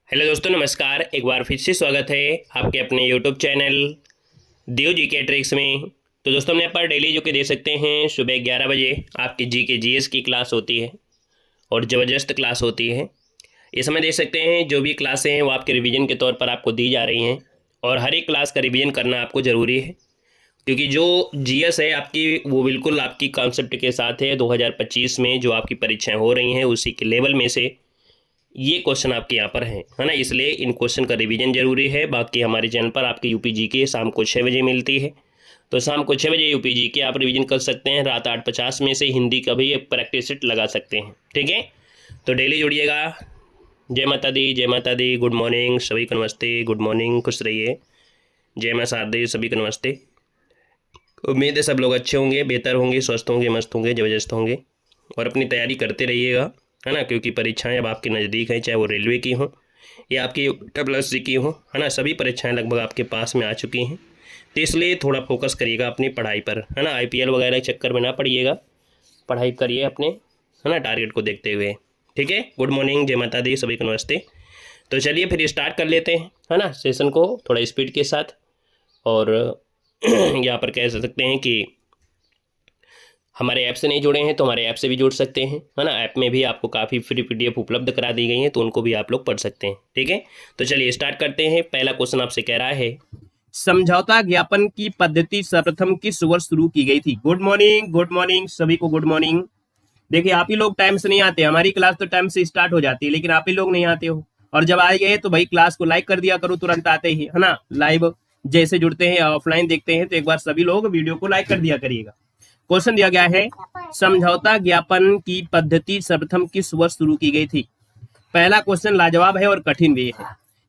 Hello दोस्तों, नमस्कार। एक बार फिर से स्वागत है आपके अपने यूट्यूब चैनल देव जी के ट्रिक्स में। तो दोस्तों, हम यहाँ पर डेली जो कि देख सकते हैं सुबह 11 बजे आपकी जी के जीएस की क्लास होती है और ज़बरदस्त क्लास होती है। इस समय देख सकते हैं जो भी क्लासें हैं वो आपके रिवीजन के तौर पर आपको दी जा रही हैं और हर एक क्लास का रिवीजन करना आपको ज़रूरी है, क्योंकि जो जीएस है आपकी वो बिल्कुल आपकी कॉन्सेप्ट के साथ है। 2025 में जो आपकी परीक्षाएँ हो रही हैं उसी के लेवल में से ये क्वेश्चन आपके यहाँ पर हैं, है ना। इसलिए इन क्वेश्चन का रिवीजन जरूरी है। बाकी हमारे चैनल पर आपके यूपी जी के शाम को 6 बजे मिलती है, तो शाम को 6 बजे यूपी जी के आप रिवीजन कर सकते हैं। रात 8:50 में से हिंदी का भी एक प्रैक्टिस सेट लगा सकते हैं, ठीक है। तो डेली जुड़िएगा। जय माता दी, जय माता दी। गुड मॉर्निंग सभी को, नमस्ते। गुड मॉर्निंग, खुश रहिए। जय मां शारदे, सभी को नमस्ते। उम्मीद है सब लोग अच्छे होंगे, बेहतर होंगे, स्वस्थ होंगे, मस्त होंगे, जबरदस्त होंगे और अपनी तैयारी करते रहिएगा, है ना। क्योंकि परीक्षाएं अब आपके नज़दीक हैं, चाहे वो रेलवे की हो या आपकी WSC की हो, है ना। सभी परीक्षाएं लगभग आपके पास में आ चुकी हैं, तो इसलिए थोड़ा फोकस करिएगा अपनी पढ़ाई पर, है ना। IPL वगैरह के चक्कर में ना पड़िएगा, पढ़ाई करिए अपने, है ना, टारगेट को देखते हुए, ठीक है। गुड मॉर्निंग, जय माता दी, सभी को नमस्ते। तो चलिए फिर स्टार्ट कर लेते हैं, है ना, सेशन को थोड़ा स्पीड के साथ। और यहाँ पर कह सकते हैं कि हमारे ऐप से नहीं जुड़े हैं तो हमारे ऐप से भी जुड़ सकते हैं, है ना। ऐप में भी आपको काफ़ी फ्री PDF उपलब्ध करा दी गई हैं, तो उनको भी आप लोग पढ़ सकते हैं, ठीक है। तो चलिए स्टार्ट करते हैं। पहला क्वेश्चन आपसे कह रहा है, समझौता ज्ञापन की पद्धति सर्वप्रथम किस वर्ष शुरू की गई थी। गुड मॉर्निंग सभी को, गुड मॉर्निंग। देखिए, आप ही लोग टाइम से नहीं आते, हमारी क्लास तो टाइम से स्टार्ट हो जाती है, लेकिन आप ही लोग नहीं आते हो। और जब आ गए तो भाई क्लास को लाइक कर दिया करो तुरंत आते ही, है ना। लाइव जैसे जुड़ते हैं या ऑफलाइन देखते हैं तो एक बार सभी लोग वीडियो को लाइक कर दिया करिएगा। क्वेश्चन दिया गया है, समझौता ज्ञापन की पद्धति सर्वप्रथम किस वर्ष शुरू की गई थी। पहला क्वेश्चन लाजवाब है और कठिन भी है।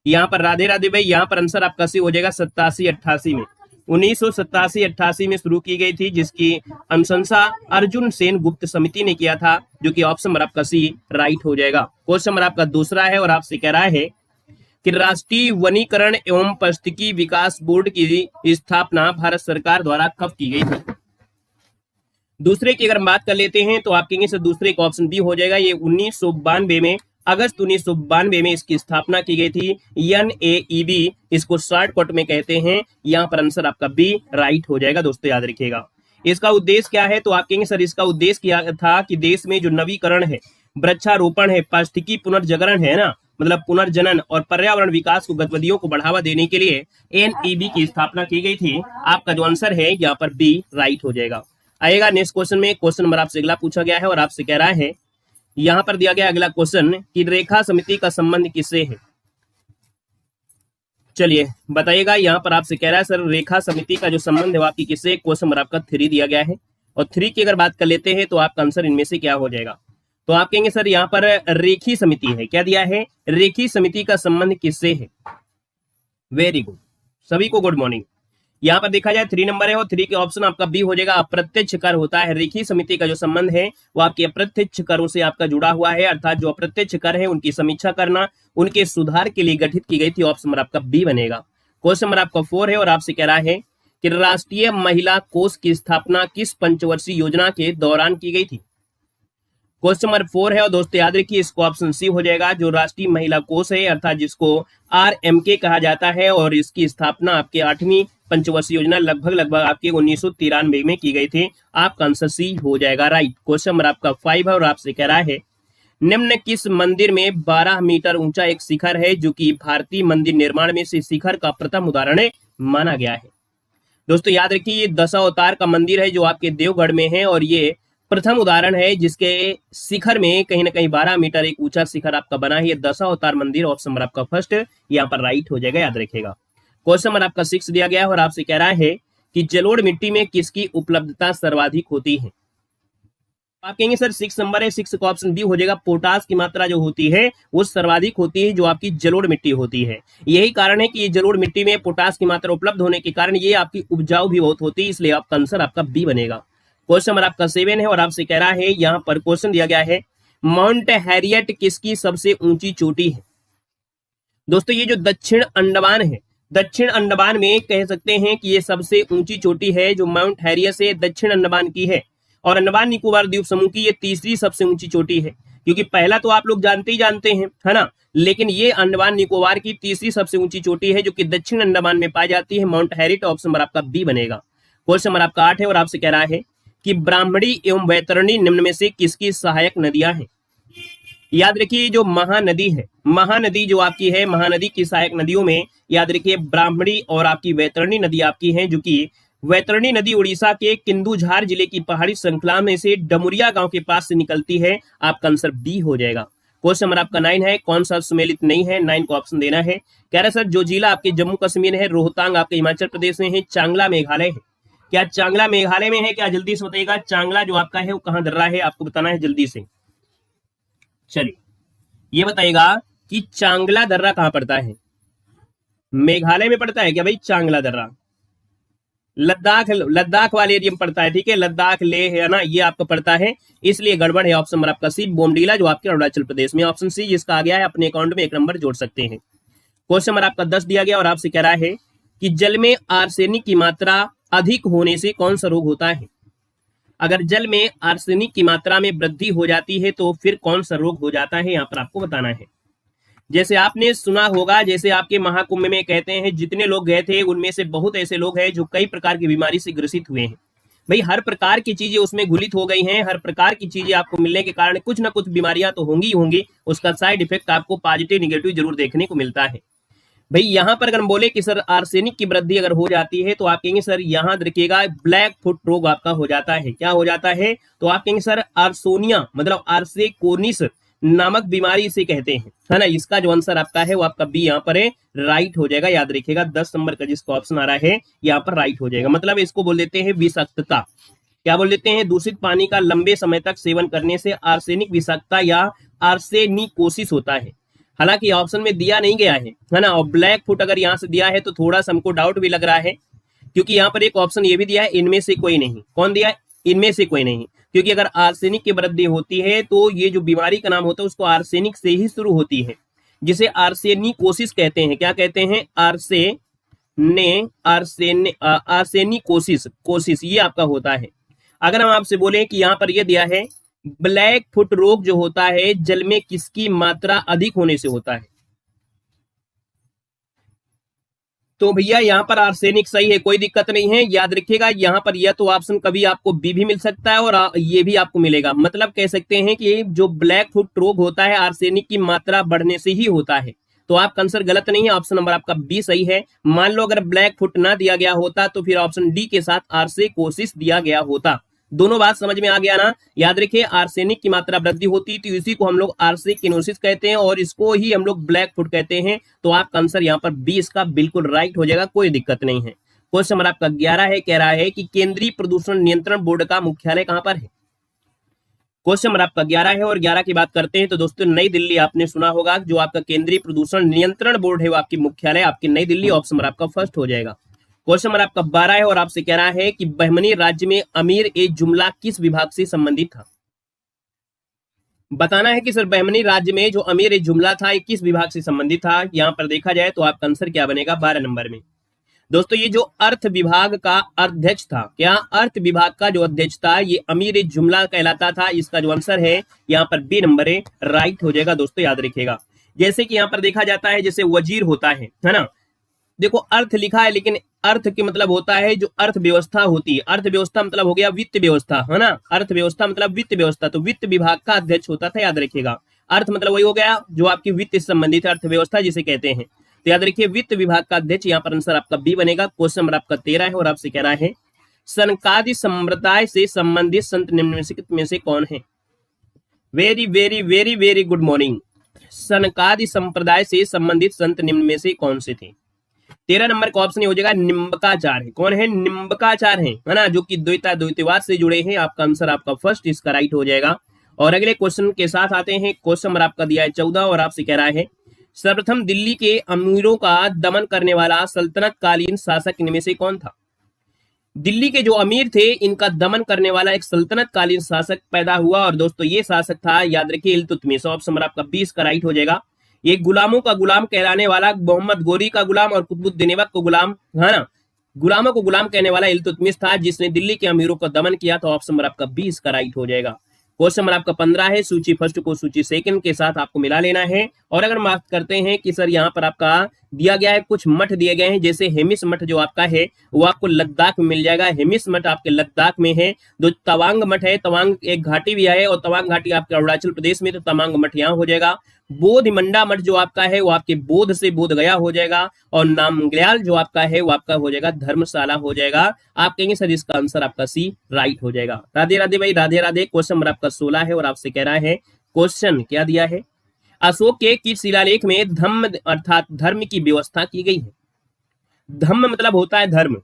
यहाँ पर राधे राधे भाई, यहाँ पर आंसर आपका सी हो जाएगा 87-88 में। 1987-88 में शुरू की गई थी, जिसकी अनुशंसा अर्जुन सेन गुप्त समिति ने किया था, जो कि ऑप्शन नंबर आपका सी राइट हो जाएगा। क्वेश्चन नंबर आपका दूसरा है और आपसे कह रहा है कि राष्ट्रीय वनीकरण एवं पारिस्थितिकी विकास बोर्ड की स्थापना भारत सरकार द्वारा कब की गई थी। दूसरे की अगर हम बात कर लेते हैं तो आप कहेंगे सर दूसरे का ऑप्शन बी हो जाएगा। ये 1992 में, अगस्त 1992 में इसकी स्थापना की गई थी। NAEB इसको शॉर्टकट में कहते हैं। यहाँ पर आंसर आपका बी राइट हो जाएगा। दोस्तों याद रखिएगा, इसका उद्देश्य क्या है तो आप कहेंगे सर इसका उद्देश्य क्या था कि देश में जो नवीकरण है, वृक्षारोपण है, पारिस्थितिकी पुनर्जागरण है ना, मतलब पुनर्जनन और पर्यावरण विकास को गतिविधियों को बढ़ावा देने के लिए NEB की स्थापना की गई थी। आपका जो आंसर है यहाँ पर बी राइट हो जाएगा। आएगा नेक्स्ट क्वेश्चन में। क्वेश्चन नंबर आपसे अगला पूछा गया है और आपसे कह रहा है, यहां पर दिया गया अगला क्वेश्चन कि रेखा समिति का संबंध किससे है। चलिए बताइएगा। यहां पर आपसे कह रहा है सर रेखा समिति का जो संबंध है वो आपकी किससे। क्वेश्चन नंबर आपका 3 दिया गया है और 3 की अगर बात कर लेते हैं तो आपका आंसर इनमें से क्या हो जाएगा। तो आप कहेंगे सर यहाँ पर रेखी समिति है। क्या दिया है, रेखी समिति का संबंध किससे है। वेरी गुड, सभी को गुड मॉर्निंग। यहाँ पर देखा जाए 3 नंबर है और 3 के ऑप्शन आपका बी हो जाएगा। अप्रत्यक्ष कर होता है। रेखी समिति का जो संबंध है वो आपके अप्रत्यक्ष करों से आपका जुड़ा हुआ है, अर्थात जो अप्रत्यक्ष कर है उनकी समीक्षा करना, उनके सुधार के लिए गठित की गई थी। ऑप्शन नंबर आपका बी बनेगा। क्वेश्चन नंबर आपका 4 है और आपसे कह रहा है कि राष्ट्रीय महिला कोष की स्थापना किस पंचवर्षीय योजना के दौरान की गई थी। क्वेश्चन नंबर 4 है और दोस्तों याद रखिए इसको ऑप्शन सी हो जाएगा। जो राष्ट्रीय महिला कोष है अर्थात जिसको RMK कहा जाता है और इसकी स्थापना आपके 8वीं पंचवर्षीय योजना लगभग आपके 1993 में की गई थी। आपका आंसर सी हो जाएगा राइट। क्वेश्चन नंबर आपका 5 है और आपसे कह रहा है, निम्न किस मंदिर में 12 मीटर ऊंचा एक शिखर है जो कि भारतीय मंदिर निर्माण में से शिखर का प्रथम उदाहरण माना गया है। दोस्तों याद रखिए ये दशावतार का मंदिर है जो आपके देवगढ़ में है और ये प्रथम उदाहरण है जिसके शिखर में कहीं ना कहीं 12 मीटर एक ऊंचा शिखर आपका बना है। ये दशावतार मंदिर। ऑप्शन नंबर आपका फर्स्ट यहाँ पर राइट हो जाएगा, याद रखेगा। क्वेश्चन नंबर आपका 6 दिया गया है और आपसे कह रहा है कि जलोढ़ मिट्टी में किसकी उपलब्धता सर्वाधिक होती है। आप कहेंगे सर 6 नंबर है, 6 का ऑप्शन बी हो जाएगा। पोटास की मात्रा जो होती है वो सर्वाधिक होती है जो आपकी जलोढ़ मिट्टी होती है। यही कारण है कि ये जलोढ़ मिट्टी में पोटास की मात्रा उपलब्ध होने के कारण ये आपकी उपजाऊ भी बहुत होती है, इसलिए आपका आंसर आपका बी बनेगा। क्वेश्चन नंबर आपका 7 है और आपसे कह रहा है, यहाँ पर क्वेश्चन दिया गया है, माउंट हैरियट किसकी सबसे ऊंची चोटी है। दोस्तों ये जो दक्षिण अंडमान है, दक्षिण अंडमान में कह सकते हैं कि ये सबसे ऊंची चोटी है जो माउंट हैरियट है, दक्षिण अंडमान की है और अंडमान निकोबार द्वीप समूह की ये तीसरी सबसे ऊंची चोटी है। क्योंकि पहला तो आप लोग जानते ही जानते हैं, है ना। लेकिन ये अंडमान निकोबार की तीसरी सबसे ऊंची चोटी है जो कि दक्षिण अंडमान में पाई जाती है, माउंट हैरिट। ऑप्शन नंबर आपका बी बनेगा। क्वेश्चन नंबर आपका 8 है और आपसे कह रहा है कि ब्राह्मणी एवं वैतरणी निम्न में से किसकी सहायक नदियां हैं। याद रखिए जो महानदी है, महानदी जो आपकी है, महानदी की सहायक नदियों में याद रखिए ब्राह्मणी और आपकी वैतरणी नदी आपकी है, जो कि वैतरणी नदी उड़ीसा के किंदुझार जिले की पहाड़ी श्रृंखला में से डमुरिया गांव के पास से निकलती है। आपका आंसर बी हो जाएगा। क्वेश्चन नंबर आपका 9 है, कौन सा सुमेलित नहीं है, 9 को ऑप्शन देना है। कह रहे सर जो जिला आपके जम्मू कश्मीर है, रोहतांग आपके हिमाचल प्रदेश में है, चांगला मेघालय है। क्या चांगला मेघालय में है? क्या जल्दी से बताइएगा, चांगला जो आपका है वो कहां दर्रा है, आपको बताना है जल्दी से। चलिए ये बताइएगा कि चांगला दर्रा कहां पड़ता है। मेघालय में पड़ता है क्या भाई चांगला दर्रा? लद्दाख वाले एरिया में पड़ता है, ठीक है, लद्दाख लेह है ना, ये आपका पड़ता है, इसलिए गड़बड़ है। ऑप्शन नंबर आपका सी बोमडीला जो आपके अरुणाचल प्रदेश में। ऑप्शन सी जिसका आ गया है अपने अकाउंट में 1 नंबर जोड़ सकते हैं। क्वेश्चन नंबर आपका 10 दिया गया और आपसे कह रहा है कि जल में आर्सेनिक की मात्रा अधिक होने से कौन सा रोग होता है। अगर जल में आर्सेनिक की मात्रा में वृद्धि हो जाती है तो फिर कौन सा रोग हो जाता है, यहाँ पर आपको बताना है। जैसे आपने सुना होगा, जैसे आपके महाकुंभ में कहते हैं जितने लोग गए थे उनमें से बहुत ऐसे लोग हैं जो कई प्रकार की बीमारी से ग्रसित हुए हैं। भाई हर प्रकार की चीजें उसमें घुलित हो गई हैं, हर प्रकार की चीजें आपको मिलने के कारण कुछ ना कुछ बीमारियां तो होंगी ही होंगी, उसका साइड इफेक्ट आपको पॉजिटिव निगेटिव जरूर देखने को मिलता है। भाई यहाँ पर अगर हम बोले कि सर आर्सेनिक की वृद्धि अगर हो जाती है तो आप कहेंगे सर यहाँ रखिएगा ब्लैक फुट रोग आपका हो जाता है। क्या हो जाता है? तो आप कहेंगे सर आर्सोनिया मतलब आर्सेकोनिस नामक बीमारी इसे कहते हैं, है ना। इसका जो आंसर आपका है वो आपका बी यहाँ पर है, राइट हो जाएगा। याद रखिएगा 10 नंबर का जिसका ऑप्शन आ रहा है यहाँ पर राइट हो जाएगा। मतलब इसको बोल देते हैं विषाक्तता। क्या बोल देते हैं? दूषित पानी का लंबे समय तक सेवन करने से आर्सेनिक विषाक्तता या आर्सेनिकोसिस होता है। हालांकि ऑप्शन में दिया नहीं गया है ना। और ब्लैक फुट अगर यहाँ से दिया है तो थोड़ा सा हमको डाउट भी लग रहा है, क्योंकि यहाँ पर एक ऑप्शन ये भी दिया है इनमें से कोई नहीं। कौन दिया है? इनमें से कोई नहीं। क्योंकि अगर आर्सेनिक की वृद्धि होती है तो ये जो बीमारी का नाम होता है उसको आर्सेनिक से ही शुरू होती है, जिसे आर्सेनिकोसिस कहते हैं। क्या कहते हैं? आर्सेनिकोसिस ये आपका होता है। अगर हम आपसे बोले कि यहाँ पर ये दिया है ब्लैक फुट रोग जो होता है जल में किसकी मात्रा अधिक होने से होता है, तो भैया यहाँ पर आर्सेनिक सही है, कोई दिक्कत नहीं है। याद रखिएगा यहाँ पर यह तो ऑप्शन कभी आपको बी भी मिल सकता है और ये भी आपको मिलेगा। मतलब कह सकते हैं कि जो ब्लैक फुट रोग होता है आर्सेनिक की मात्रा बढ़ने से ही होता है। तो आपका आंसर गलत नहीं है, ऑप्शन नंबर आपका बी सही है। मान लो अगर ब्लैक फुट ना दिया गया होता तो फिर ऑप्शन डी के साथ आर्सेकोसिस दिया गया होता। दोनों बात समझ में आ गया ना। याद रखिए आर्सेनिक की मात्रा वृद्धि होती तो इसी को हम लोग आर्सेकिनोसिस कहते हैं और इसको ही हम लोग ब्लैक फुट कहते हैं। तो आपका आंसर यहाँ पर बी इसका बिल्कुल राइट हो जाएगा, कोई दिक्कत नहीं है। क्वेश्चन नंबर आपका 11 है, कह रहा है कि केंद्रीय प्रदूषण नियंत्रण बोर्ड का मुख्यालय कहां पर है। क्वेश्चन नंबर आपका 11 है और 11 की बात करते हैं तो दोस्तों नई दिल्ली आपने सुना होगा, जो आपका केंद्रीय प्रदूषण नियंत्रण बोर्ड है वो आपकी मुख्यालय आपकी नई दिल्ली। ऑप्शन नंबर आपका फर्स्ट हो जाएगा। क्वेश्चन नंबर आपका 12 है और आपसे कह रहा है कि बहमनी राज्य में अमीर ए जुमला किस विभाग से संबंधित था। बताना है कि सर बहमनी राज्य में जो अमीर ए जुमला था ये किस विभाग से संबंधित था। यहां पर देखा जाए तो आपका आंसर क्या बनेगा 12 नंबर में। दोस्तों ये जो अर्थ विभाग का अध्यक्ष था, क्या अर्थ विभाग का जो अध्यक्ष था ये अमीर ए जुमला कहलाता था। इसका जो आंसर है यहाँ पर बी नंबर है, राइट हो जाएगा। दोस्तों याद रखिएगा जैसे कि यहाँ पर देखा जाता है जैसे वजीर होता है ना। देखो अर्थ लिखा है लेकिन अर्थ के मतलब होता है जो अर्थव्यवस्था होती है। अर्थव्यवस्था मतलब हो गया वित्त व्यवस्था, है ना। अर्थव्यवस्था मतलब वित्त व्यवस्था, तो वित्त विभाग का अध्यक्ष होता था। याद रखिएगा अर्थ मतलब वही हो गया जो आपकी वित्त से संबंधित अर्थव्यवस्था जिसे कहते हैं। तो याद रखिए वित्त विभाग का अध्यक्ष, यहाँ पर आंसर आपका बी बनेगा। क्वेश्चन नंबर आपका 13 है और आपसे कह रहा है सनकादि संप्रदाय से संबंधित संत निम्नलिखित में से कौन है। Very very very very good morning. सनकादि संप्रदाय से संबंधित संत निम्न में से कौन से थे। 13 नंबर का ऑप्शन हो जाएगा निम्बकाचार्य। कौन है? निम्बकाचार्य है ना, जो कि द्वैतवाद से जुड़े हैं। आपका आंसर आपका फर्स्ट इसका राइट हो जाएगा। और अगले क्वेश्चन के साथ आते हैं। क्वेश्चन नंबर आपका दिया है 14 और आपसे कह रहा है सर्वप्रथम दिल्ली के अमीरों का दमन करने वाला सल्तनत कालीन शासक इनमें से कौन था। दिल्ली के जो अमीर थे इनका दमन करने वाला एक सल्तनत कालीन शासक पैदा हुआ और दोस्तों ये शासक था, याद रखिए, इल्तुतमिश। ऑप्शन नंबर आपका 20 का राइट हो जाएगा। ये गुलामों का गुलाम कहलाने वाला, मोहम्मद गोरी का गुलाम और कुतुबुद्दीन ऐबक को गुलाम, है ना, गुलामों को गुलाम कहने वाला इल्तुतमिश था जिसने दिल्ली के अमीरों का दमन किया। तो ऑप्शन नंबर आपका 20 का राइट हो जाएगा। क्वेश्चन नंबर आपका 15 है, सूची फर्स्ट को सूची सेकंड के साथ आपको मिला लेना है। और अगर बात करते हैं कि सर यहाँ पर आपका दिया गया है, कुछ मठ दिए गए हैं, जैसे हेमिस मठ जो आपका है वो आपको लद्दाख में मिल जाएगा। हेमिस मठ आपके लद्दाख में है। जो तवांग मठ है, तवांग एक घाटी भी है और तवांग घाटी आपके अरुणाचल प्रदेश में, तो तवांग मठ यहाँ हो जाएगा। बोधिमंडा मठ जो आपका है वो आपके बोध से बोध गया हो जाएगा। और नामग्याल जो आपका है वो आपका हो जाएगा धर्मशाला हो जाएगा। आप कहेंगे सर इसका आंसर आपका सी राइट हो जाएगा। राधे राधे भाई, राधे राधे। क्वेश्चन नंबर आपका 16 है और आपसे कह रहा है, क्वेश्चन क्या दिया है, अशोक के किस शिलालेख में धम्म अर्थात धर्म की व्यवस्था की गई है। धम्म मतलब होता है धर्म,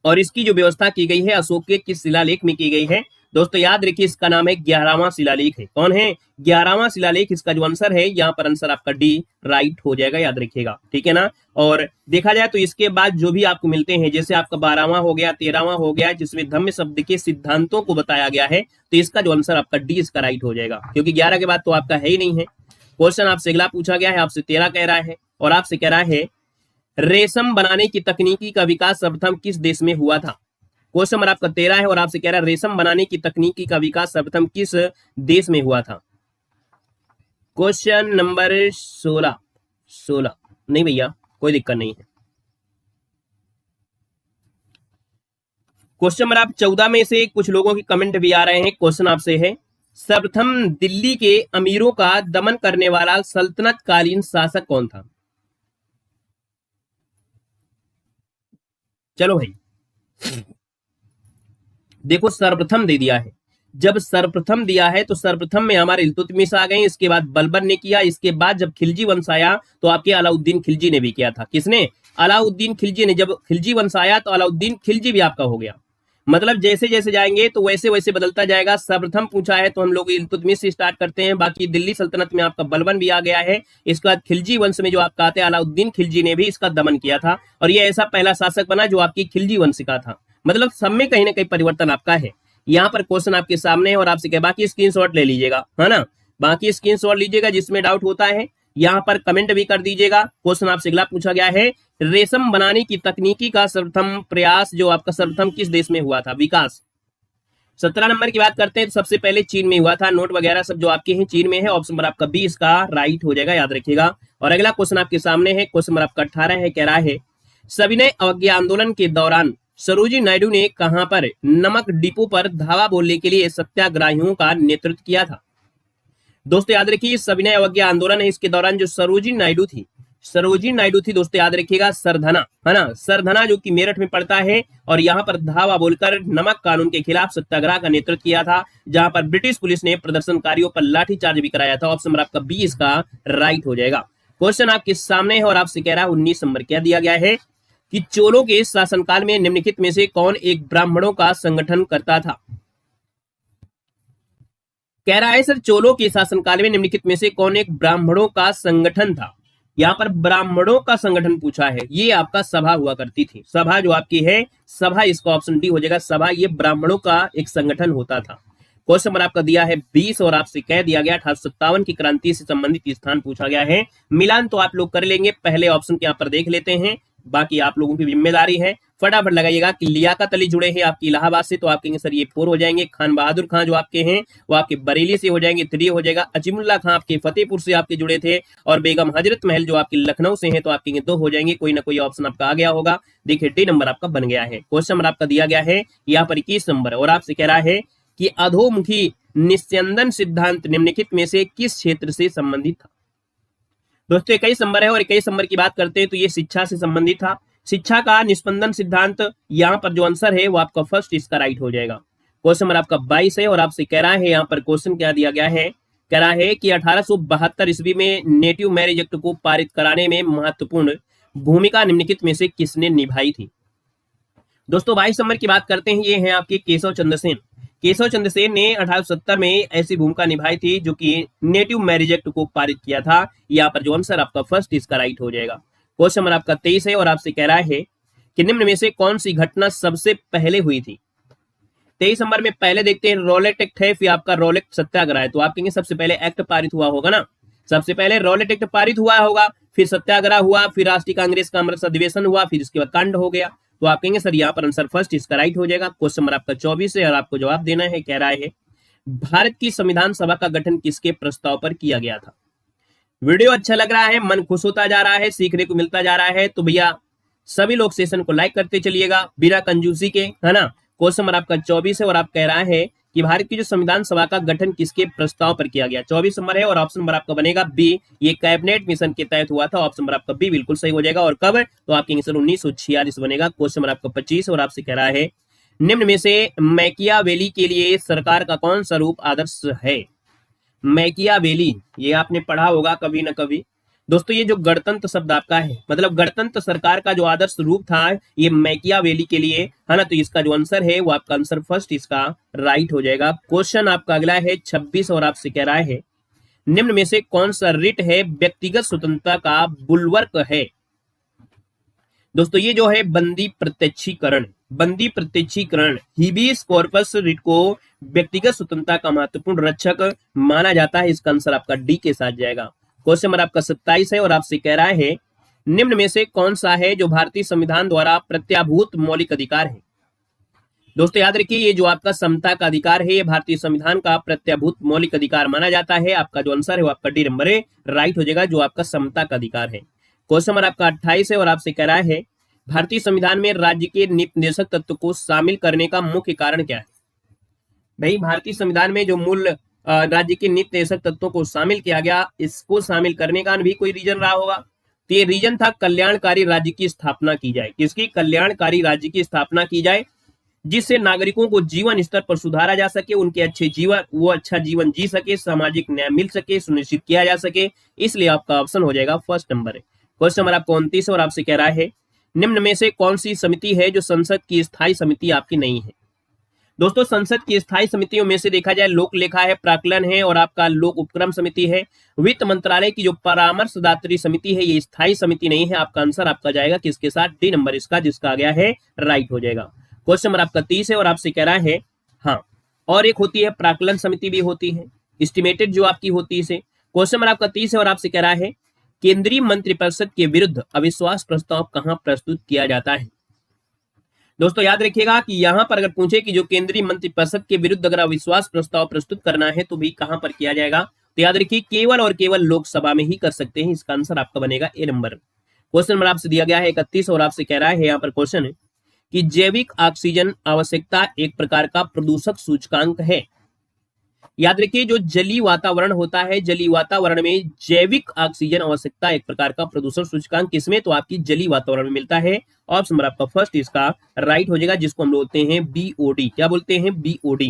और इसकी जो व्यवस्था की गई है अशोक के किस शिलालेख में की गई है। दोस्तों याद रखिए इसका नाम है 11वां शिलालेख है। कौन है? 11वां शिलालेख। इसका जो आंसर है यहाँ पर आंसर आपका डी राइट हो जाएगा, याद रखिएगा, ठीक है ना। और देखा जाए तो इसके बाद जो भी आपको मिलते हैं, जैसे आपका 12वां हो गया, 13वां हो गया, जिसमें धम्म शब्द के सिद्धांतों को बताया गया है, तो इसका जो आंसर आपका डी इसका राइट हो जाएगा, क्योंकि 11 के बाद तो आपका है ही नहीं है। क्वेश्चन आपसे अगला पूछा गया है, आपसे 13 कह रहा है और आपसे कह रहा है, रेशम बनाने की तकनीकी का विकास सर्वप्रथम किस देश में हुआ था। क्वेश्चन नंबर आपका 13 है और आपसे कह रहा है, रेशम बनाने की तकनीकी का विकास सर्वप्रथम किस देश में हुआ था। क्वेश्चन नंबर 16 नहीं भैया, कोई दिक्कत नहीं है। क्वेश्चन नंबर आप 14 में से कुछ लोगों के कमेंट भी आ रहे हैं। क्वेश्चन आपसे है, सर्वप्रथम दिल्ली के अमीरों का दमन करने वाला सल्तनत कालीन शासक कौन था। चलो भाई देखो, सर्वप्रथम दे दिया है। जब सर्वप्रथम दिया है तो सर्वप्रथम में हमारे इल्तुतमिश आ गए, इसके बाद बलबन ने किया, इसके बाद जब खिलजी वंश आया तो आपके अलाउद्दीन खिलजी ने भी किया था। किसने? अलाउद्दीन खिलजी ने। जब खिलजी वंश आया तो अलाउद्दीन खिलजी भी आपका हो गया। मतलब जैसे जैसे जाएंगे तो वैसे वैसे बदलता जाएगा। सर्वप्रथम पूछा है तो हम लोग इल्तुतमिश से स्टार्ट करते हैं। बाकी दिल्ली सल्तनत में आपका बलबन भी आ गया है। इसके बाद खिलजी वंश में जो आपका आते हैं अलाउद्दीन खिलजी ने भी इसका दमन किया था, और ये ऐसा पहला शासक बना जो आपकी खिलजी वंश का था। मतलब सब में कहीं ना कहीं परिवर्तन आपका है। यहाँ पर क्वेश्चन आपके सामने है और आपसे क्या, बाकी स्क्रीनशॉट ले लीजिएगा, है ना, बाकी स्क्रीनशॉट लीजिएगा, जिसमें डाउट होता है यहाँ पर कमेंट भी कर दीजिएगा। क्वेश्चन आपसे अगला पूछा गया है, रेशम बनाने की तकनीकी का सर्वप्रथम प्रयास जो आपका सर्वप्रथम किस देश में हुआ था, विकास। 17 नंबर की बात करते हैं तो सबसे पहले चीन में हुआ था। नोट वगैरह सब जो आपके हैं चीन में है। ऑप्शन नंबर आपका 20 का राइट हो जाएगा, याद रखिएगा। और अगला क्वेश्चन आपके सामने है, क्वेश्चन नंबर आपका 18 है, कह रहा है, सविनय अवज्ञा आंदोलन के दौरान सरोजिनी नायडू ने कहां पर नमक डिपो पर धावा बोलने के लिए सत्याग्रहियों का नेतृत्व किया था। दोस्तों याद रखिए, सविनय अवज्ञा आंदोलन है, इसके दौरान जो सरोजिनी नायडू थी दोस्तों याद रखिएगा, सरधना, है ना, सरधना जो कि मेरठ में पड़ता है, और यहाँ पर धावा बोलकर नमक कानून के खिलाफ सत्याग्रह का नेतृत्व किया था, जहां पर ब्रिटिश पुलिस ने प्रदर्शनकारियों पर लाठीचार्ज भी कराया था। ऑप्शन नंबर आपका 20 का राइट हो जाएगा। क्वेश्चन आपके सामने है और आपसे कह रहा है 19 नंबर क्या दिया गया है कि चोलों के शासनकाल में निम्नलिखित में से कौन एक ब्राह्मणों का संगठन करता था। कह रहा है सर, चोलों के शासनकाल में निम्नलिखित में से कौन एक ब्राह्मणों का संगठन था। यहाँ पर ब्राह्मणों का संगठन पूछा है। ये आपका सभा हुआ करती थी, सभा जो आपकी है सभा, इसका ऑप्शन डी हो जाएगा, सभा। ये ब्राह्मणों का एक संगठन होता था। क्वेश्चन नंबर आपका दिया है 20 और आपसे कह दिया गया 1857 की क्रांति से संबंधित स्थान पूछा गया है। मिलान तो आप लोग कर लेंगे, पहले ऑप्शन के यहाँ पर देख लेते हैं, बाकी आप लोगों की जिम्मेदारी है। फटाफट लगाइएगा कि लियाकत अली जुड़े हैं आपकी इलाहाबाद से, तो आप कहेंगे सर ये 4 हो जाएंगे। खान बहादुर खां जो आपके हैं वो आपके बरेली से हो जाएंगे, 3 हो जाएगा। अजीमुल्ला खां आपके फतेहपुर से आपके जुड़े थे, और बेगम हजरत महल जो आपके लखनऊ से हैं, तो आप कहेंगे 2 हो जाएंगे। कोई ना कोई ऑप्शन आपका आ गया होगा। देखिए डी नंबर आपका बन गया है। क्वेश्चन नंबर आपका दिया गया है यहाँ पर 21 नंबर, और आपसे कह रहा है कि अधोमुखी निस्यंदन सिद्धांत निम्नलिखित में से किस क्षेत्र से संबंधित था। दोस्तों 21 नंबर है और 21 नंबर की बात करते हैं तो ये शिक्षा से संबंधित था। शिक्षा का निस्पंदन सिद्धांत, यहाँ पर जो आंसर है वो आपका फर्स्ट इसका राइट हो जाएगा। क्वेश्चन नंबर आपका 22 है और आपसे कह रहा है यहाँ पर क्वेश्चन क्या दिया गया है, कह रहा है कि 1872 ईस्वी में नेटिव मैरिज एक्ट को पारित कराने में महत्वपूर्ण भूमिका निम्नलिखित में से किसने निभाई थी। दोस्तों 22 नंबर की बात करते हैं, ये है आपके केशव चंद्र सेन। केशव चंद्र सेन ने 1870 में ऐसी भूमिका निभाई थी जो कि नेटिव मैरिज एक्ट को पारित किया था। यहाँ पर जो आंसर आपका फर्स्ट इसका राइट हो जाएगा। क्वेश्चन नंबर आपका 23 है और आपसे कह रहा है कि निम्न में से कौन सी घटना सबसे पहले हुई थी। 23 नंबर में पहले देखते हैं रॉलेट एक्ट है, फिर आपका रॉलेट सत्याग्रह है, तो आप कहेंगे सबसे पहले एक्ट पारित हुआ होगा ना, सबसे पहले रॉलेट एक्ट पारित हुआ होगा, फिर सत्याग्रह हुआ, फिर राष्ट्रीय कांग्रेस का अमृत अधिवेशन हुआ, फिर इसके बाद कांड हो गया, तो आप कहेंगे सर यहाँ पर आंसर फर्स्ट इसका राइट हो जाएगा। क्वेश्चन नंबर आपका 24 है और आपको जवाब देना है, कह रहा है भारत की संविधान सभा का गठन किसके प्रस्ताव पर किया गया था? वीडियो अच्छा लग रहा है, मन खुश होता जा रहा है, सीखने को मिलता जा रहा है, तो भैया सभी लोग सेशन को लाइक करते चलिएगा बिना कंजूसी के, है ना। क्वेश्चन नंबर आपका 24 है और आप कह रहा है कि भारत की जो संविधान सभा का गठन किसके प्रस्ताव पर किया गया। 24 नंबर है और ऑप्शन नंबर आपका बनेगा बी, ये कैबिनेट मिशन के तहत हुआ था। ऑप्शन नंबर आपका बी बिल्कुल सही हो जाएगा। और कब? तो आपके आंसर 1946 बनेगा। क्वेश्चन नंबर आपका 25 और आपसे कह रहा है निम्न में से मैकियावेली के लिए सरकार का कौन सा रूप आदर्श है? मैकियावेली, ये आपने पढ़ा होगा कभी ना कभी। दोस्तों ये जो गणतंत्र शब्द आपका है, मतलब गणतंत्र सरकार का जो आदर्श रूप था, ये मैकियावेली के लिए, है ना। तो इसका जो आंसर है वो आपका आंसर फर्स्ट इसका राइट हो जाएगा। क्वेश्चन आपका अगला है 26 और आपसे कह रहा है निम्न में से कौन सा रिट है व्यक्तिगत स्वतंत्रता का बुलवर्क है? दोस्तों ये जो है बंदी प्रत्यक्षीकरण हिबियस कॉर्पस रिट को व्यक्तिगत स्वतंत्रता का महत्वपूर्ण रक्षक माना जाता है। इसका आंसर आपका डी के साथ जाएगा। क्वेश्चन नंबर आपका 27 है और आपसे कह रहा है निम्न में से कौन सा है जो भारतीय संविधान द्वारा प्रत्याभूत मौलिक अधिकार है? दोस्तों याद रखिए ये जो आपका समता का अधिकार है, ये भारतीय संविधान का प्रत्याभूत मौलिक अधिकार माना जाता है। आपका जो आंसर है वो आपका डी नंबर है राइट हो जाएगा, जो आपका समता का अधिकार है। क्वेश्चन नंबर आपका 28 है और आपसे कह रहा है भारतीय संविधान में राज्य के नीति निर्देशक तत्व को शामिल करने का मुख्य कारण क्या है? भाई भारतीय संविधान में जो मूल राज्य के नीति निर्देशक तत्वों को शामिल किया गया, इसको शामिल करने का भी कोई रीजन रहा होगा। तो ये रीजन था कल्याणकारी राज्य की स्थापना की जाए। किसकी? कल्याणकारी राज्य की स्थापना की जाए, जिससे नागरिकों को जीवन स्तर पर सुधारा जा सके, उनके अच्छा जीवन जी सके, सामाजिक न्याय मिल सके, सुनिश्चित किया जा सके। इसलिए आपका ऑप्शन हो जाएगा फर्स्ट नंबर है। क्वेश्चन नंबर आपको 29 और आपसे कह रहा है निम्न में से कौन सी समिति है जो संसद की स्थायी समिति आपकी नहीं है? दोस्तों संसद की स्थायी समितियों में से देखा जाए लोक लेखा है, प्राक्कलन है और आपका लोक उपक्रम समिति है। वित्त मंत्रालय की जो परामर्शदात्री समिति है ये स्थायी समिति नहीं है। आपका आंसर आपका जाएगा किसके साथ? डी नंबर इसका, जिसका आ गया है राइट हो जाएगा। क्वेश्चन नंबर आपका 30 है और आपसे कह रहा है हाँ और एक होती है प्राक्कलन समिति भी होती है, एस्टिमेटेड जो आपकी होती है इसे। क्वेश्चन नंबर आपका 30 है और आपसे कह रहा है केंद्रीय मंत्रिपरिषद के विरुद्ध अविश्वास प्रस्ताव कहां प्रस्तुत किया जाता है? दोस्तों याद रखिएगा कि यहां पर अगर पूछे कि जो केंद्रीय मंत्रिपरिषद के विरुद्ध अगर अविश्वास प्रस्ताव प्रस्तुत करना है तो भी कहां पर किया जाएगा? तो याद रखिए केवल और केवल लोकसभा में ही कर सकते हैं। इसका आंसर आपका बनेगा ए नंबर। क्वेश्चन नंबर आपसे दिया गया है 31 और आपसे कह रहा है यहाँ पर क्वेश्चन है कि जैविक ऑक्सीजन आवश्यकता एक प्रकार का प्रदूषक सूचकांक है। याद रखिए जो जलीय वातावरण होता है, जलीय वातावरण में जैविक ऑक्सीजन आवश्यकता एक प्रकार का प्रदूषण सूचकांक किसमें? तो आपकी जलीय वातावरण में मिलता है। ऑप्शन नंबर आपका फर्स्ट इसका राइट हो जाएगा, जिसको हम बोलते हैं बीओडी। क्या बोलते हैं? बीओडी।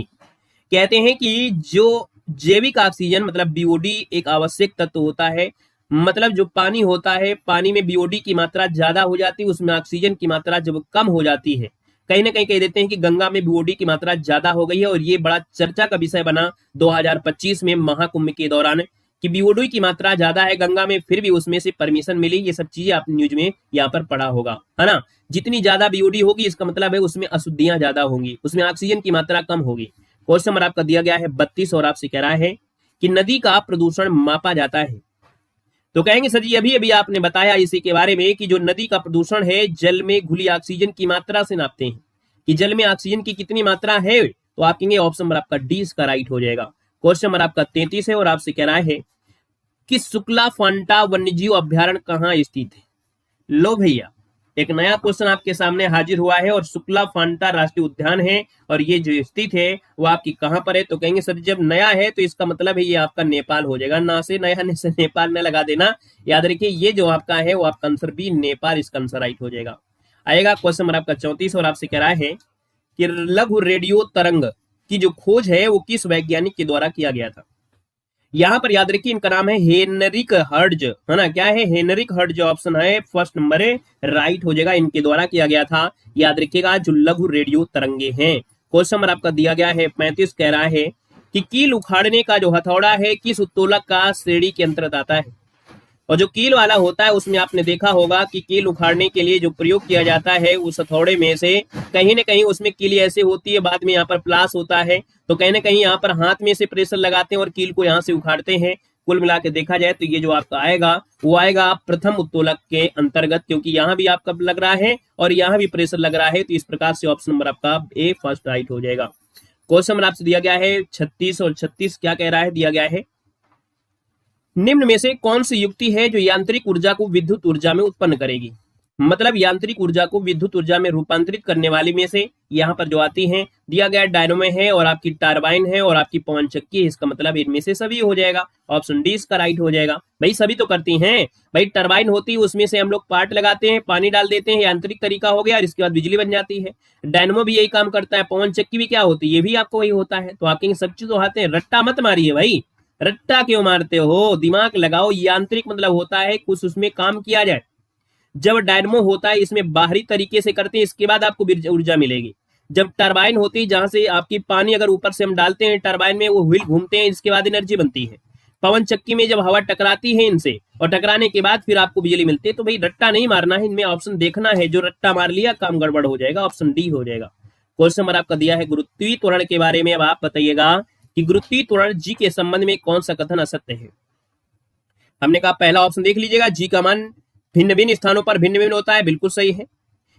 कहते हैं कि जो जैविक ऑक्सीजन मतलब बीओडी एक आवश्यक तत्व होता है। मतलब जो पानी होता है, पानी में बीओडी की मात्रा ज्यादा हो जाती है, उसमें ऑक्सीजन की मात्रा जब कम हो जाती है, कहीं ना कहीं कह देते हैं कि गंगा में बीओडी की मात्रा ज्यादा हो गई है। और ये बड़ा चर्चा का विषय बना 2025 में महाकुंभ के दौरान कि बीओडी की मात्रा ज्यादा है गंगा में, फिर भी उसमें से परमिशन मिली। ये सब चीजें आप न्यूज में यहाँ पर पढ़ा होगा, है ना। जितनी ज्यादा बीओडी होगी इसका मतलब है उसमें अशुद्धियां ज्यादा होंगी, उसमें ऑक्सीजन की मात्रा कम होगी। क्वेश्चन नंबर आपका दिया गया है 32 और आपसे कह रहा है कि नदी का प्रदूषण मापा जाता है। तो कहेंगे सर जी अभी अभी आपने बताया इसी के बारे में कि जो नदी का प्रदूषण है जल में घुली ऑक्सीजन की मात्रा से नापते हैं कि जल में ऑक्सीजन की कितनी मात्रा है। तो आप कहेंगे ऑप्शन नंबर आपका डी इसका राइट हो जाएगा। क्वेश्चन नंबर आपका 33 है और आपसे कह रहा है कि शुक्ला फांटा वन्यजीव अभ्यारण्य कहाँ स्थित है? लो भैया एक नया क्वेश्चन आपके सामने हाजिर हुआ है और शुक्ला फांटा राष्ट्रीय उद्यान है और ये जो स्थित है वो आपकी कहां पर है? तो कहेंगे सर जब नया है तो इसका मतलब है ये आपका नेपाल हो जाएगा। ना से नया ने से नेपाल में लगा देना। याद रखिए ये जो आपका है वो आपका आंसर बी नेपाल, इसका आंसर राइट हो जाएगा। आएगा क्वेश्चन नंबर आपका 34 और आपसे कह रहा है कि लघु रेडियो तरंग की जो खोज है वो किस वैज्ञानिक के द्वारा किया गया था? यहां पर याद रखिए इनका नाम है हेनरिक हर्ट्ज, है ना। क्या है? हेनरिक हर्ट्ज ऑप्शन है फर्स्ट नंबर है राइट हो जाएगा। इनके द्वारा किया गया था। याद रखिएगा जो लघु रेडियो तरंगे हैं। क्वेश्चन नंबर आपका दिया गया है 35 कह रहा है कि कील उखाड़ने का जो हथौड़ा है किस उत्तोलक का श्रेणी के अंतर्गत आता है? और जो कील वाला होता है उसमें आपने देखा होगा कि कील उखाड़ने के लिए जो प्रयोग किया जाता है उस हथौड़े में से कहीं ना कहीं उसमें कील ऐसे होती है, बाद में यहाँ पर प्लास होता है, तो कहीं ना कहीं यहाँ पर हाथ में से प्रेशर लगाते हैं और कील को यहाँ से उखाड़ते हैं। कुल मिला के देखा जाए तो ये जो आपका आएगा वो आएगा प्रथम उत्तोलक के अंतर्गत, क्योंकि यहाँ भी आपका लग रहा है और यहाँ भी प्रेशर लग रहा है। तो इस प्रकार से ऑप्शन नंबर आपका ए फर्स्ट राइट हो जाएगा। क्वेश्चन नंबर आपसे दिया गया है 36 और 36 क्या कह रहा है, दिया गया है निम्न में से कौन सी युक्ति है जो यांत्रिक ऊर्जा को विद्युत ऊर्जा में उत्पन्न करेगी। मतलब यांत्रिक ऊर्जा को विद्युत ऊर्जा में रूपांतरित करने वाली में से यहाँ पर जो आती है, दिया गया डायनोमो है और आपकी टरबाइन है और आपकी पवन चक्की है। इसका मतलब इनमें से सभी हो जाएगा, ऑप्शन डी इसका राइट हो जाएगा। भाई सभी तो करती हैं, भाई टरबाइन होती है उसमें से हम लोग पार्ट लगाते हैं, पानी डाल देते हैं, यांत्रिक तरीका हो गया और इसके बाद बिजली बन जाती है। डायनोमो भी यही काम करता है, पवन चक्की भी क्या होती है, ये भी आपको वही होता है। तो आपके सब चीज आते हैं, रट्टा मत मारिए भाई, रट्टा क्यों मारते हो, दिमाग लगाओ। यांत्रिक मतलब होता है कुछ उसमें काम किया जाए। जब डायनमो होता है इसमें बाहरी तरीके से करते हैं, इसके बाद आपको ऊर्जा मिलेगी। जब टरबाइन होती है जहां से आपकी पानी अगर ऊपर से हम डालते हैं टरबाइन में, वो व्हील घूमते हैं, इसके बाद एनर्जी बनती है। पवन चक्की में जब हवा टकराती है इनसे और टकराने के बाद फिर आपको बिजली मिलती है। तो भाई रट्टा नहीं मारना है, इनमें ऑप्शन देखना है, जो रट्टा मार लिया काम गड़बड़ हो जाएगा, ऑप्शन डी हो जाएगा। क्वेश्चन नंबर आपका दिया है गुरुत्वीय त्वरण के बारे में। अब आप बताइएगा कि गुरुत्वीय त्वरण जी के संबंध में कौन सा कथन असत्य है। हमने कहा पहला ऑप्शन देख लीजिएगा, जी का मान भिन्न भिन्न स्थानों पर भिन्न भिन्न होता है, बिल्कुल सही है।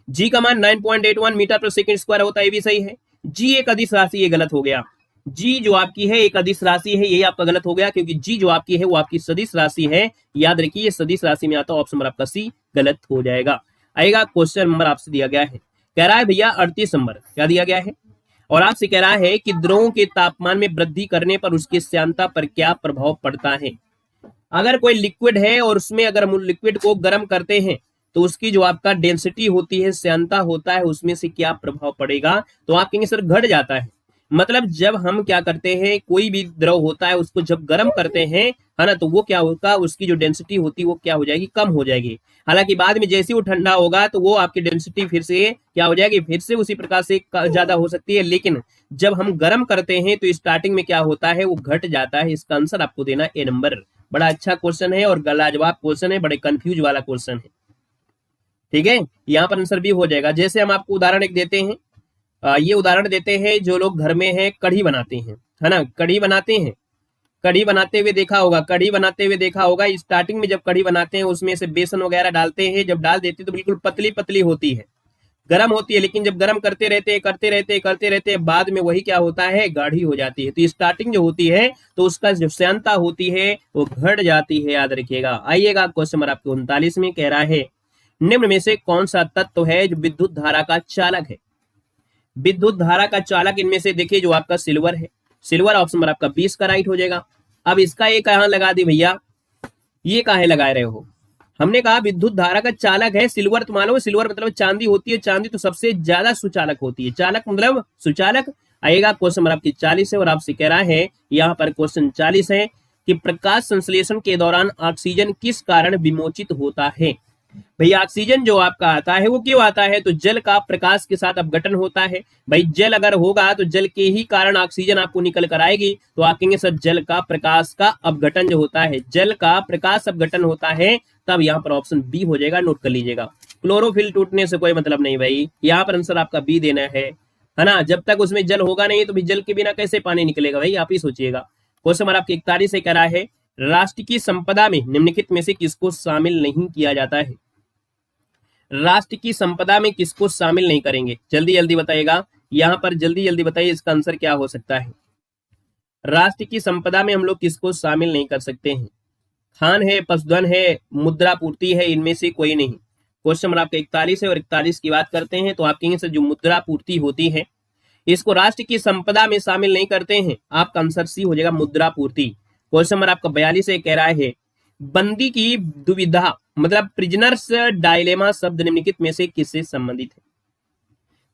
जी का मान 9.81 मीटर पर सेकंड स्क्वायर होता है, ये भी सही है। जी एक अदिश राशि, ये गलत हो गया। जी जो आपकी है एक अदिश राशि है, ये आपका गलत हो गया, क्योंकि जी जो आपकी है वो आपकी सदिश राशि है। याद रखिए सदिश राशि में आता, ऑप्शन नंबर आपका सी गलत हो जाएगा। आएगा क्वेश्चन नंबर आपसे दिया गया है, कह रहा है भैया 38 नंबर क्या दिया गया है, और आपसे कह रहा है कि द्रवों के तापमान में वृद्धि करने पर उसकी श्यानता पर क्या प्रभाव पड़ता है। अगर कोई लिक्विड है और उसमें अगर हम लिक्विड को गर्म करते हैं तो उसकी जो आपका डेंसिटी होती है, श्यानता होता है, उसमें से क्या प्रभाव पड़ेगा। तो आप कहेंगे सर घट जाता है। मतलब जब हम क्या करते हैं, कोई भी द्रव होता है उसको जब गर्म करते हैं, है ना, तो वो क्या होगा, उसकी जो डेंसिटी होती है वो क्या हो जाएगी, कम हो जाएगी। हालांकि बाद में जैसे वो ठंडा होगा तो वो आपकी डेंसिटी फिर से क्या हो जाएगी, फिर से उसी प्रकार से ज्यादा हो सकती है। लेकिन जब हम गर्म करते हैं तो स्टार्टिंग में क्या होता है, वो घट जाता है। इसका आंसर आपको देना ए नंबर। बड़ा अच्छा क्वेश्चन है और लाजवाब क्वेश्चन है, बड़े कंफ्यूज वाला क्वेश्चन है। ठीक है, यहाँ पर आंसर भी हो जाएगा। जैसे हम आपको उदाहरण एक देते हैं, ये उदाहरण देते हैं, जो लोग घर में है कढ़ी बनाते हैं, है ना, कढ़ी बनाते हैं, कढ़ी बनाते हुए देखा होगा, कढ़ी बनाते हुए देखा होगा। स्टार्टिंग में जब कढ़ी बनाते हैं उसमें से बेसन वगैरह डालते हैं, जब डाल देते हैं तो बिल्कुल पतली पतली होती है, गर्म होती है। लेकिन जब गर्म करते रहते बाद में वही क्या होता है, गाढ़ी हो जाती है। तो स्टार्टिंग जो होती है तो उसका जो श्यानता होती है वो घट जाती है, याद रखिएगा। आइएगा क्वेश्चन नंबर आपके 39 में, कह रहा है निम्न में से कौन सा तत्व है जो विद्युत धारा का चालक है। विद्युत धारा का चालक इनमें से देखिए जो आपका सिल्वर है, सिल्वर ऑप्शन नंबर आपका 20 का राइट हो जाएगा। अब इसका ये कहां लगा दी भैया, ये काहे लगाए रहे हो, हमने कहा विद्युत धारा का चालक है सिल्वर। तो मालूम है सिल्वर मतलब चांदी होती है, चांदी तो सबसे ज्यादा सुचालक होती है, चालक मतलब सुचालक। आएगा क्वेश्चन नंबर आपकी 40 है और आपसे कह रहा है यहाँ पर क्वेश्चन 40 है कि प्रकाश संश्लेषण के दौरान ऑक्सीजन किस कारण विमोचित होता है। भैया ऑक्सीजन जो आपका आता है वो क्यों आता है, तो जल का प्रकाश के साथ अपघटन होता है। भाई जल अगर होगा तो जल के ही कारण ऑक्सीजन आपको निकल कर आएगी। तो आप कहेंगे सर जल का प्रकाश का अपघटन जो होता है, जल का प्रकाश अपघटन होता है, तब यहाँ पर ऑप्शन बी हो जाएगा, नोट कर लीजिएगा। क्लोरोफिल टूटने से कोई मतलब नहीं भाई, यहाँ पर आंसर आपका बी देना है ना। जब तक उसमें जल होगा नहीं तो भी जल के बिना कैसे पानी निकलेगा भाई, आप ही सोचिएगा। क्वेश्चन नंबर आपके 41 से कह रहा है राष्ट्र की संपदा में निम्नलिखित में से किसको शामिल नहीं किया जाता है। राष्ट्र की संपदा में किसको शामिल नहीं करेंगे, जल्दी जल्दी बताइएगा, यहाँ पर जल्दी जल्दी बताइए इसका आंसर क्या हो सकता है। राष्ट्र की संपदा में हम लोग किसको शामिल नहीं कर सकते हैं, खान है, पशुधन है, मुद्रा पूर्ति है, इनमें से कोई नहीं। क्वेश्चन नंबर आपका 41 है और 41 की बात करते हैं तो आप कहेंगे सर जो मुद्रा पूर्ति होती है इसको राष्ट्र की संपदा में शामिल नहीं करते हैं, आपका आंसर सी हो जाएगा, मुद्रा पूर्ति। क्वेश्चन नंबर आपका 42 है, कह रहा है बंदी की दुविधा मतलब प्रिजनर्स डायलेमा शब्द निम्नलिखित में से किससे संबंधित है।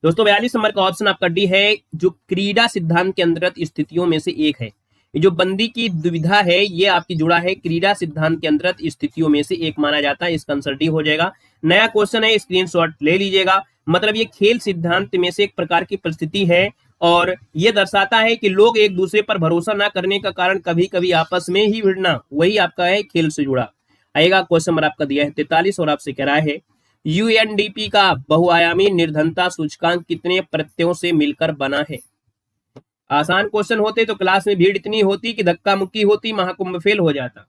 दोस्तों 42 नंबर का ऑप्शन आपका डी है, जो क्रीडा सिद्धांत के अंतर्गत स्थितियों में से एक है। जो बंदी की दुविधा है ये आपकी जुड़ा है क्रीडा सिद्धांत के अंतर्गत स्थितियों में से एक माना जाता है, इसका आंसर डी हो जाएगा। नया क्वेश्चन है, स्क्रीनशॉट ले लीजिएगा। मतलब ये खेल सिद्धांत में से एक प्रकार की परिस्थिति है और ये दर्शाता है कि लोग एक दूसरे पर भरोसा ना करने का कारण कभी कभी आपस में ही भिड़ना, वही आपका है खेल से जुड़ा। आएगा क्वेश्चन नंबर आपका दिया है 43 और आपसे कह रहा है यूएनडीपी का बहुआयामी निर्धनता सूचकांक कितने प्रत्ययों से मिलकर बना है। आसान क्वेश्चन होते तो क्लास में भीड़ इतनी होती कि धक्का मुक्की होती, महाकुंभ फेल हो जाता।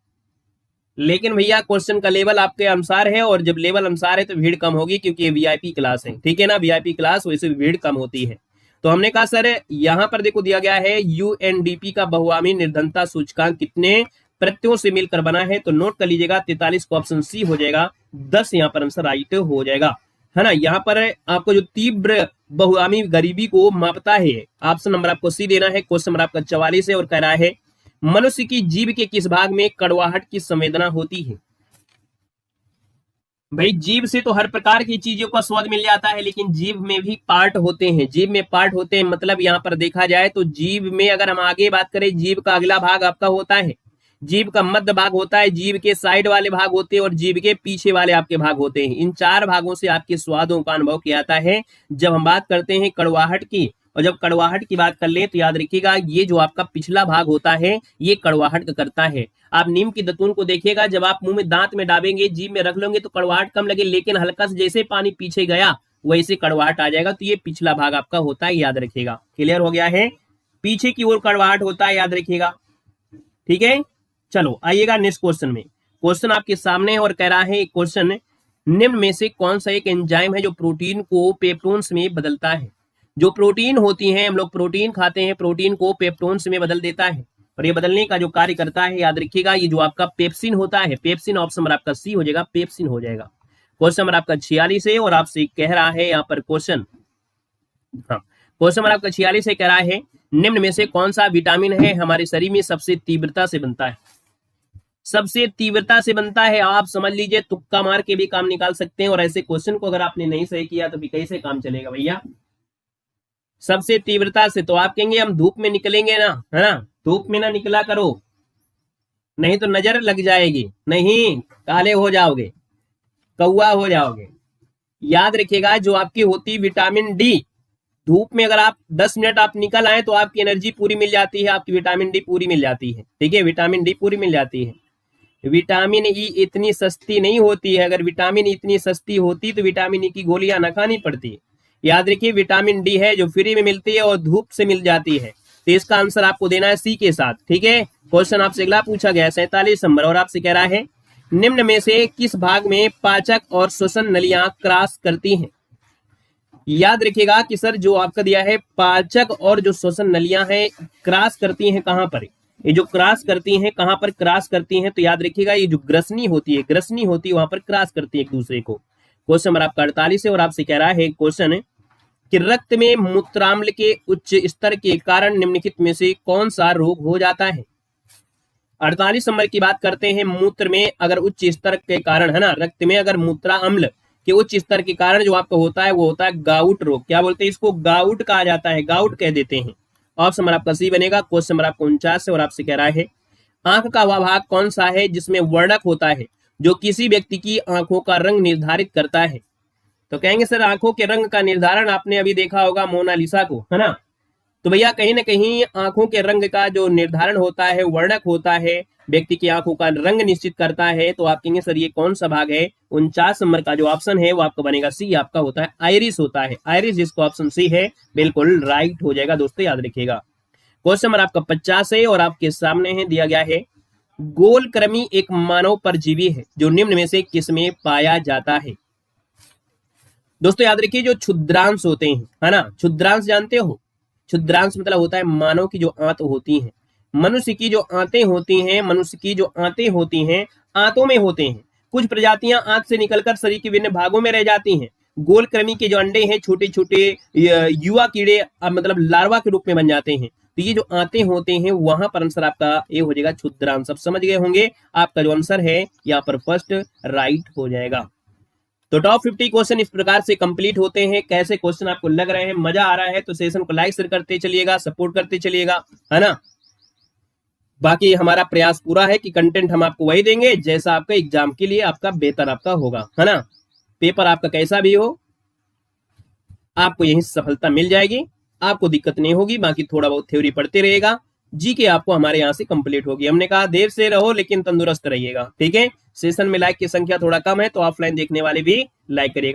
लेकिन भैया क्वेश्चन का लेवल आपके अनुसार है और जब लेवल अनुसार है तो भीड़ कम होगी, क्योंकि ये वीआईपी क्लास है, ठीक है ना, वीआईपी क्लास वैसे भीड़ कम होती है। तो हमने कहा सर यहां पर देखो दिया गया है यूएनडीपी का बहुआमी निर्धनता सूचकांक कितने प्रत्ययों से मिलकर बना है, तो नोट कर लीजिएगा 43 को ऑप्शन सी हो जाएगा, 10 यहाँ पर आंसर राइट हो जाएगा, है ना। यहाँ पर आपको जो तीव्र बहुआमी गरीबी को मापता है, ऑप्शन नंबर आपको सी देना है। क्वेश्चन नंबर आपका 44 है और कह रहा है मनुष्य की जीभ के किस भाग में कड़वाहट की संवेदना होती है। भाई जीभ से तो हर प्रकार की चीजों का स्वाद मिल जाता है, लेकिन जीभ में भी पार्ट होते हैं, जीभ में पार्ट होते हैं, मतलब यहाँ पर देखा जाए तो जीभ में अगर हम आगे बात करें, जीभ का अगला भाग आपका होता है, जीभ का मध्य भाग होता है, जीभ के साइड वाले भाग होते हैं और जीभ के पीछे वाले आपके भाग होते हैं। इन 4 भागों से आपके स्वादों का अनुभव किया जाता है। जब हम बात करते हैं कड़वाहट की, और जब कड़वाहट की बात कर ले तो याद रखिएगा ये जो आपका पिछला भाग होता है ये कड़वाहट करता है। आप नीम की दतून को देखिएगा, जब आप मुंह में दांत में डालेंगे, जीभ में रख लोगे तो कड़वाहट कम लगे, लेकिन हल्का से जैसे पानी पीछे गया वैसे कड़वाहट आ जाएगा। तो ये पिछला भाग आपका होता है, याद रखिएगा। क्लियर हो गया है, पीछे की ओर कड़वाहट होता है, याद रखिएगा, ठीक है। चलो आइएगा नेक्स्ट क्वेश्चन में। क्वेश्चन आपके सामने है और कह रहा है क्वेश्चन, निम्न में से कौन सा एक एंजाइम है जो प्रोटीन को पेप्टोन्स में बदलता है। जो प्रोटीन होती हैं, हम लोग प्रोटीन खाते हैं, प्रोटीन को पेप्टोन्स में बदल देता है, और ये बदलने का जो कार्य करता है याद रखिएगा ये जो आपका पेप्सिन होता है, पेप्सिन, ऑप्शन नंबर आपका सी हो जाएगा, पेप्सिन हो जाएगा। क्वेश्चन नंबर आपका 46 है और आपसे कह रहा है यहाँ पर क्वेश्चन, हाँ क्वेश्चन नंबर आपका 46 से कह रहा है निम्न में से कौन सा विटामिन है हमारे शरीर में सबसे तीव्रता से बनता है। सबसे तीव्रता से बनता है, आप समझ लीजिए, तुक्का मार के भी काम निकाल सकते हैं, और ऐसे क्वेश्चन को अगर आपने नहीं सही किया तो भी कैसे काम चलेगा भैया। सबसे तीव्रता से तो आप कहेंगे हम धूप में निकलेंगे ना, है ना, धूप में ना निकला करो, नहीं तो नजर लग जाएगी, नहीं काले हो जाओगे, कौआ हो जाओगे। याद रखिएगा जो आपकी होती विटामिन डी, धूप में अगर आप 10 मिनट आप निकल आए तो आपकी एनर्जी पूरी मिल जाती है, आपकी विटामिन डी पूरी मिल जाती है, ठीक है, विटामिन डी पूरी मिल जाती है। विटामिन ई इतनी सस्ती नहीं होती है, अगर विटामिन इतनी सस्ती होती तो विटामिन ई की गोलियां न खानी पड़ती। याद रखिए विटामिन डी है जो फ्री में मिलती है और धूप से मिल जाती है, तो इसका आंसर आपको देना है सी के साथ, ठीक है। क्वेश्चन आपसे अगला पूछा गया 47 नंबर, और आपसे कह रहा है निम्न में से किस भाग में पाचक और श्वसन नलियां क्रॉस करती हैं। याद रखिएगा कि सर जो आपका दिया है पाचक और जो श्वसन नलियां हैं क्रॉस करती हैं कहां पर, ये जो क्रॉस करती हैं कहां पर क्रॉस करती हैं, तो याद रखिएगा ये जो ग्रसनी होती है, ग्रसनी होती है वहां पर क्रॉस करती है एक दूसरे को। क्वेश्चन नंबर आपका 48 है और आपसे कह रहा है क्वेश्चन कि रक्त में मूत्राम्ल के उच्च स्तर के कारण निम्नलिखित में से कौन सा रोग हो जाता है। 48 नंबर की बात करते हैं, मूत्र में अगर उच्च स्तर के कारण, है ना, रक्त में अगर मूत्राम्ल के उच्च स्तर के कारण जो आपका होता है वो होता है गाउट रोग। क्या बोलते हैं इसको, गाउट कहा जाता है, गाउट कह देते हैं। ऑप्शन नंबर आपका सी बनेगा। क्वेश्चन नंबर आपका 49 है और आपसे कह रहा है आंख का वह भाग कौन सा है जिसमें वर्णक होता है जो किसी व्यक्ति की आंखों का रंग निर्धारित करता है। तो कहेंगे सर आंखों के रंग का निर्धारण आपने अभी देखा होगा मोनालिसा को, है ना, तो भैया कहीं ना कहीं आंखों के रंग का जो निर्धारण होता है, वर्णक होता है, व्यक्ति की आंखों का रंग निश्चित करता है, तो आप कहेंगे सर ये कौन सा भाग है। 49 नंबर का जो ऑप्शन है वो आपका बनेगा सी, आपका होता है आइरिस होता है, आइरिस जिसको ऑप्शन सी है बिल्कुल राइट हो जाएगा दोस्तों, याद रखिएगा। क्वेश्चन नंबर आपका 50 है और आपके सामने है दिया गया है गोलकृमि एक मानव परजीवी है जो निम्न में से किसमें पाया जाता है। दोस्तों याद रखिए जो क्षुद्रांश होते हैं, है ना, क्षुद्रांश जानते हो, क्षुद्रांश मतलब होता है मानव की जो आंत होती हैं, मनुष्य की जो आंतें होती हैं, मनुष्य की जो आंतें होती हैं आंतों में होते हैं। कुछ प्रजातियां आंत से निकलकर शरीर के विभिन्न भागों में रह जाती हैं। गोलकृमि के जो अंडे हैं छोटे छोटे युवा कीड़े मतलब लार्वा के रूप में बन जाते हैं। तो ये जो आंतें होते हैं वहां पर आंसर आपका ये हो जाएगा क्षुद्रांश। सब समझ गए होंगे, आपका जो आंसर है यहाँ पर फर्स्ट राइट हो जाएगा। तो टॉप 50 क्वेश्चन इस प्रकार से कंप्लीट होते हैं। कैसे क्वेश्चन आपको लग रहे हैं, मजा आ रहा है तो सेशन को लाइक शेयर करते चलिएगा, सपोर्ट करते चलिएगा, है ना। बाकी हमारा प्रयास पूरा है कि कंटेंट हम आपको वही देंगे जैसा आपका एग्जाम के लिए आपका बेहतर आपका होगा, है ना। पेपर आपका कैसा भी हो आपको यही सफलता मिल जाएगी, आपको दिक्कत नहीं होगी। बाकी थोड़ा बहुत थ्योरी पढ़ते रहेगा, जीके आपको हमारे यहाँ से कंप्लीट होगी। हमने कहा देर से रहो लेकिन तंदुरुस्त रहिएगा, ठीक है। सेशन में लाइक की संख्या थोड़ा कम है तो ऑफलाइन देखने वाले भी लाइक करिएगा।